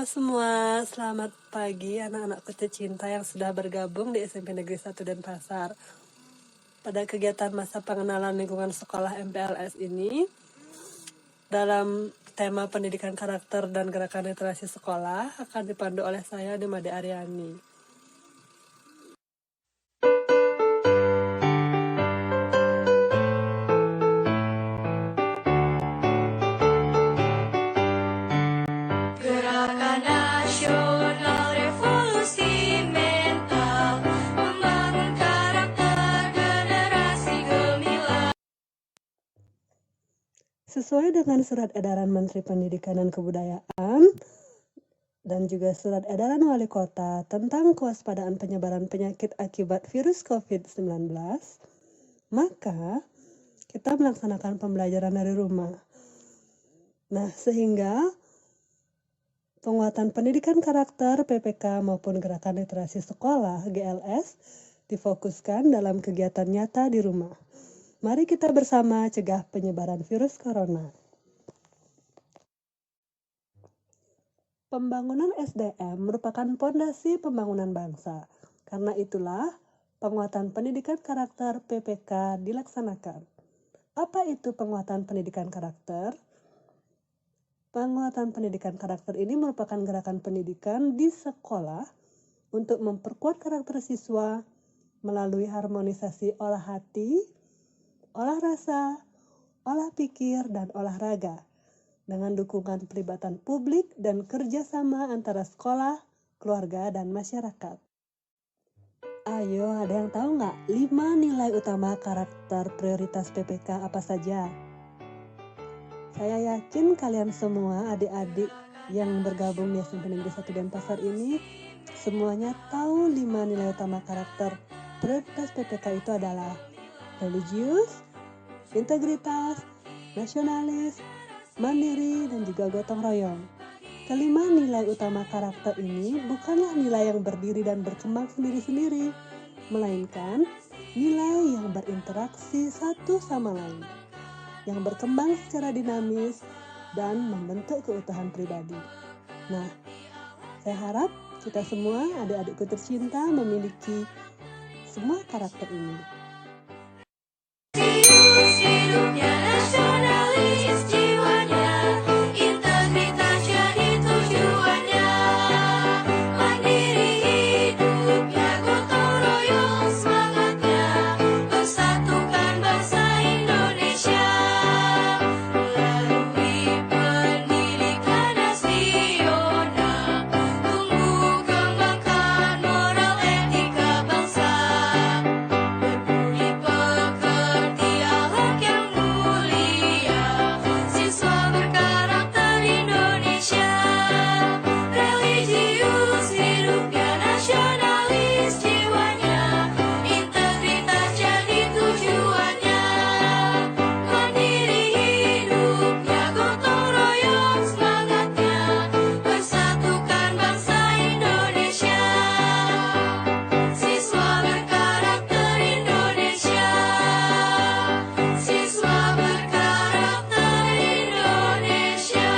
semua, selamat pagi anak-anakku tercinta yang sudah bergabung di SMP Negeri 1 Denpasar. Pada kegiatan masa pengenalan lingkungan sekolah MPLS ini, dalam tema pendidikan karakter dan gerakan literasi sekolah akan dipandu oleh saya, Dimade Aryani. Gerakan nasional revolusi mental membangun karakter generasi gemilang. Sesuai dengan surat edaran Menteri Pendidikan dan Kebudayaan dan juga surat edaran Wali Kota tentang kewaspadaan penyebaran penyakit akibat virus COVID-19, maka kita melaksanakan pembelajaran dari rumah. Nah, sehingga penguatan pendidikan karakter PPK maupun gerakan literasi sekolah GLS difokuskan dalam kegiatan nyata di rumah. Mari kita bersama cegah penyebaran virus corona. Pembangunan SDM merupakan pondasi pembangunan bangsa. Karena itulah penguatan pendidikan karakter PPK dilaksanakan. Apa itu penguatan pendidikan karakter? Penguatan pendidikan karakter ini merupakan gerakan pendidikan di sekolah untuk memperkuat karakter siswa melalui harmonisasi olah hati, olah rasa, olah pikir, dan olahraga dengan dukungan pelibatan publik dan kerjasama antara sekolah, keluarga, dan masyarakat. Ayo, ada yang tahu nggak 5 nilai utama karakter prioritas PPK apa saja? Saya yakin kalian semua adik-adik yang bergabung di SMP Negeri 1 Denpasar ini semuanya tahu 5 nilai utama karakter prioritas PPK itu adalah religius, integritas, nasionalis, mandiri, dan juga gotong royong. Kelima nilai utama karakter ini bukanlah nilai yang berdiri dan berkembang sendiri-sendiri, melainkan nilai yang berinteraksi satu sama lain, yang berkembang secara dinamis dan membentuk keutuhan pribadi. Nah, saya harap kita semua, adik-adikku tercinta, memiliki semua karakter ini. Hidupnya nasionalis jiwanya, integritas jadi tujuannya. Mandiri hidupnya, gotong royong semangatnya, persatukan bangsa Indonesia. Melalui pendidikan nasional, tumbuh kembangkan moral etika bangsa. Berbudi pekerti akhlak yang mulia, siswa berkarakter Indonesia. Religius hidupnya, nasionalis jiwanya, integritas jadi tujuannya. Mandiri hidupnya, gotong royong semangatnya, persatukan bangsa Indonesia. Siswa berkarakter Indonesia, siswa berkarakter Indonesia.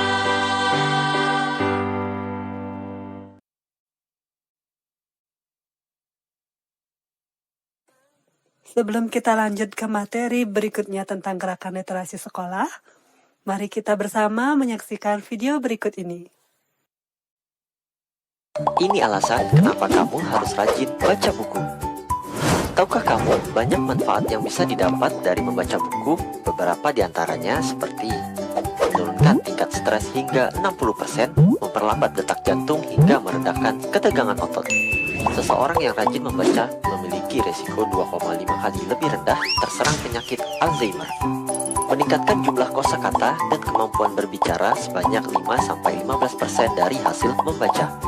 Sebelum kita lanjut ke materi berikutnya tentang gerakan literasi sekolah, mari kita bersama menyaksikan video berikut ini. Ini alasan kenapa kamu harus rajin baca buku. Tahukah kamu banyak manfaat yang bisa didapat dari membaca buku? Beberapa diantaranya seperti menurunkan tingkat stres hingga 60%, memperlambat detak jantung hingga merendahkan ketegangan otot. Seseorang yang rajin membaca memiliki resiko 2,5 kali lebih rendah terserang penyakit Alzheimer. Meningkatkan jumlah kosakata dan kemampuan berbicara sebanyak 5-15% dari hasil membaca.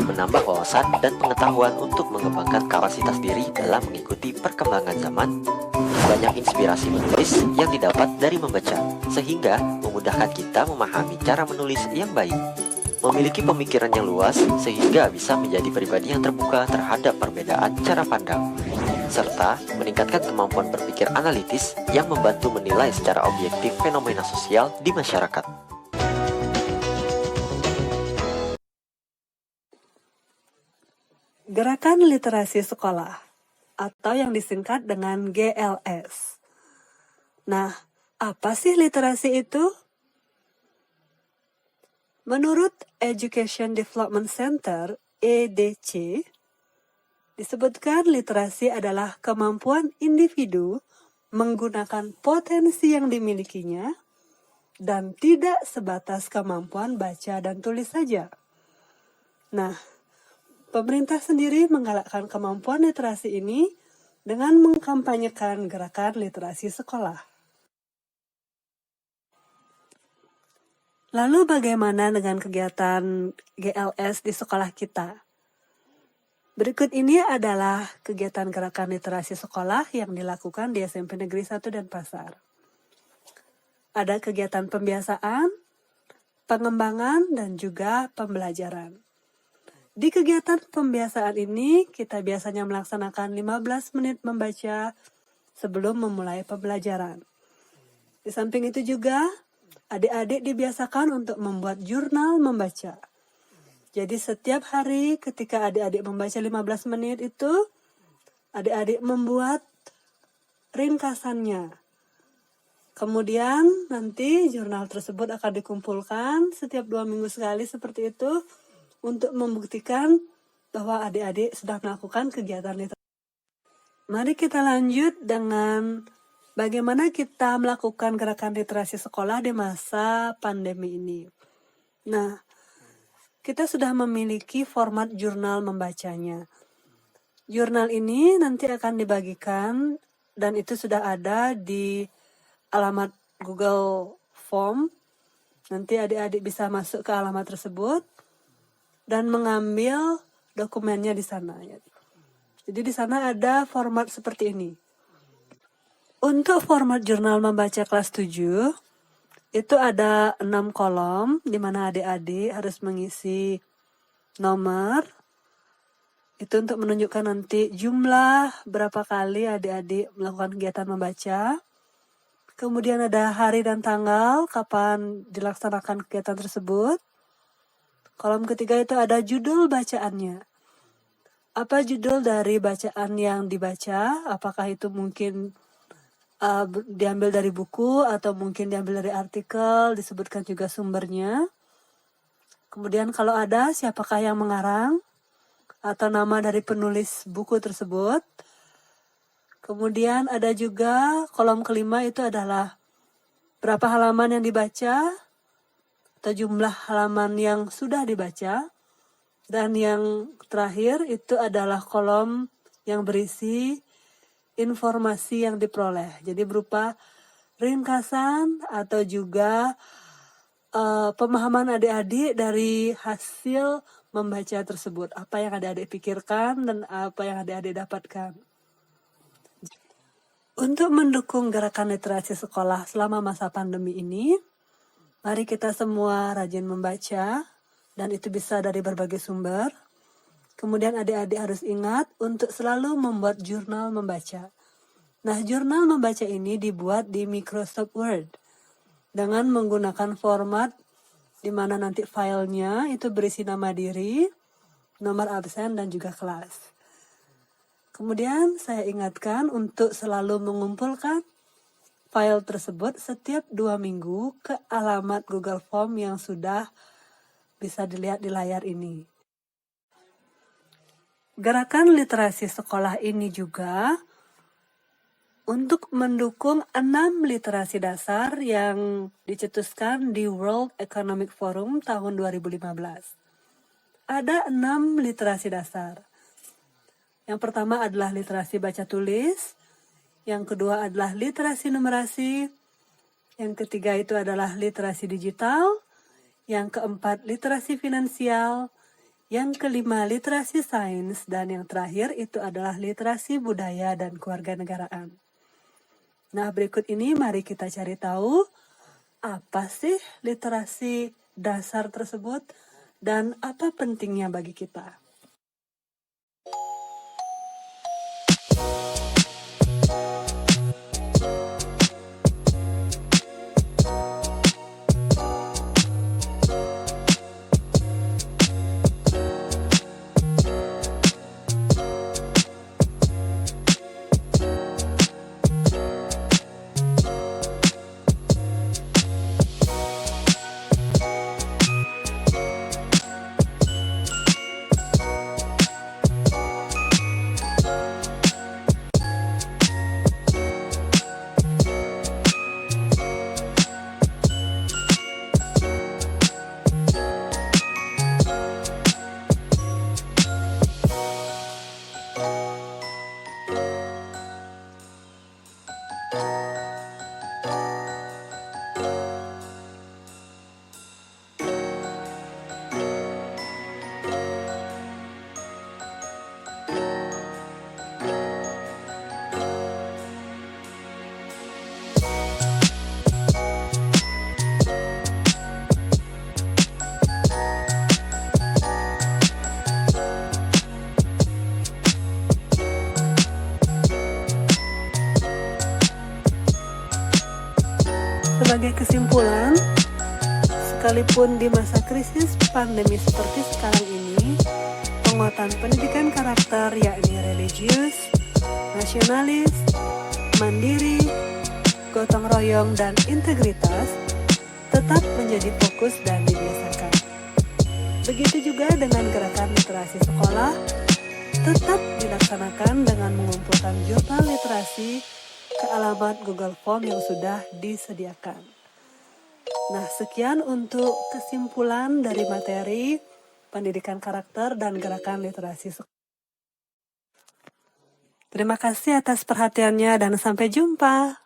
Menambah wawasan dan pengetahuan untuk mengembangkan kapasitas diri dalam mengikuti perkembangan zaman. Banyak inspirasi menulis yang didapat dari membaca, sehingga memudahkan kita memahami cara menulis yang baik. Memiliki pemikiran yang luas, sehingga bisa menjadi pribadi yang terbuka terhadap perbedaan cara pandang. Serta meningkatkan kemampuan berpikir analitis yang membantu menilai secara objektif fenomena sosial di masyarakat. Gerakan Literasi Sekolah atau yang disingkat dengan GLS. Nah, apa sih literasi itu? Menurut Education Development Center, EDC, disebutkan literasi adalah kemampuan individu menggunakan potensi yang dimilikinya dan tidak sebatas kemampuan baca dan tulis saja. Nah, pemerintah sendiri menggalakkan kemampuan literasi ini dengan mengkampanyekan gerakan literasi sekolah. Lalu bagaimana dengan kegiatan GLS di sekolah kita? Berikut ini adalah kegiatan gerakan literasi sekolah yang dilakukan di SMP Negeri 1 Denpasar. Ada kegiatan pembiasaan, pengembangan, dan juga pembelajaran. Di kegiatan pembiasaan ini, kita biasanya melaksanakan 15 menit membaca sebelum memulai pembelajaran. Di samping itu juga, adik-adik dibiasakan untuk membuat jurnal membaca. Jadi setiap hari ketika adik-adik membaca 15 menit itu, adik-adik membuat ringkasannya. Kemudian nanti jurnal tersebut akan dikumpulkan setiap 2 minggu sekali seperti itu untuk membuktikan bahwa adik-adik sudah melakukan kegiatan literasi. Mari kita lanjut dengan bagaimana kita melakukan gerakan literasi sekolah di masa pandemi ini. Nah, kita sudah memiliki format jurnal membacanya. Jurnal ini nanti akan dibagikan dan itu sudah ada di alamat Google Form. Nanti adik-adik bisa masuk ke alamat tersebut dan mengambil dokumennya di sana. Jadi di sana ada format seperti ini. Untuk format jurnal membaca kelas 7, itu ada 6 kolom di mana adik-adik harus mengisi nomor. Itu untuk menunjukkan nanti jumlah berapa kali adik-adik melakukan kegiatan membaca. Kemudian ada hari dan tanggal kapan dilaksanakan kegiatan tersebut. Kolom ketiga itu ada judul bacaannya. Apa judul dari bacaan yang dibaca? Apakah itu mungkin diambil dari buku atau mungkin diambil dari artikel, disebutkan juga sumbernya. Kemudian kalau ada, siapakah yang mengarang atau nama dari penulis buku tersebut. Kemudian ada juga kolom kelima itu adalah berapa halaman yang dibaca atau jumlah halaman yang sudah dibaca. Dan yang terakhir itu adalah kolom yang berisi informasi yang diperoleh. Jadi berupa ringkasan atau juga pemahaman adik-adik dari hasil membaca tersebut. Apa yang adik-adik pikirkan dan apa yang adik-adik dapatkan. Untuk mendukung gerakan literasi sekolah selama masa pandemi ini, mari kita semua rajin membaca dan itu bisa dari berbagai sumber. Kemudian adik-adik harus ingat untuk selalu membuat jurnal membaca. Nah, jurnal membaca ini dibuat di Microsoft Word dengan menggunakan format di mana nanti filenya itu berisi nama diri, nomor absen, dan juga kelas. Kemudian saya ingatkan untuk selalu mengumpulkan file tersebut setiap 2 minggu ke alamat Google Form yang sudah bisa dilihat di layar ini. Gerakan literasi sekolah ini juga untuk mendukung 6 literasi dasar yang dicetuskan di World Economic Forum tahun 2015. Ada 6 literasi dasar. Yang pertama adalah literasi baca tulis, yang kedua adalah literasi numerasi, yang ketiga itu adalah literasi digital, yang keempat literasi finansial, yang kelima literasi sains, dan yang terakhir itu adalah literasi budaya dan kewarganegaraan. Nah, berikut ini mari kita cari tahu apa sih literasi dasar tersebut dan apa pentingnya bagi kita. kesimpulan, sekalipun di masa krisis pandemi seperti sekarang ini, penguatan pendidikan karakter yakni religius, nasionalis, mandiri, gotong royong, dan integritas tetap menjadi fokus dan dibiasakan. Begitu juga dengan gerakan literasi sekolah, tetap dilaksanakan dengan mengumpulkan jurnal literasi ke alamat Google Form yang sudah disediakan. Nah, sekian untuk kesimpulan dari materi pendidikan karakter dan gerakan literasi sekolah. Terima kasih atas perhatiannya dan sampai jumpa.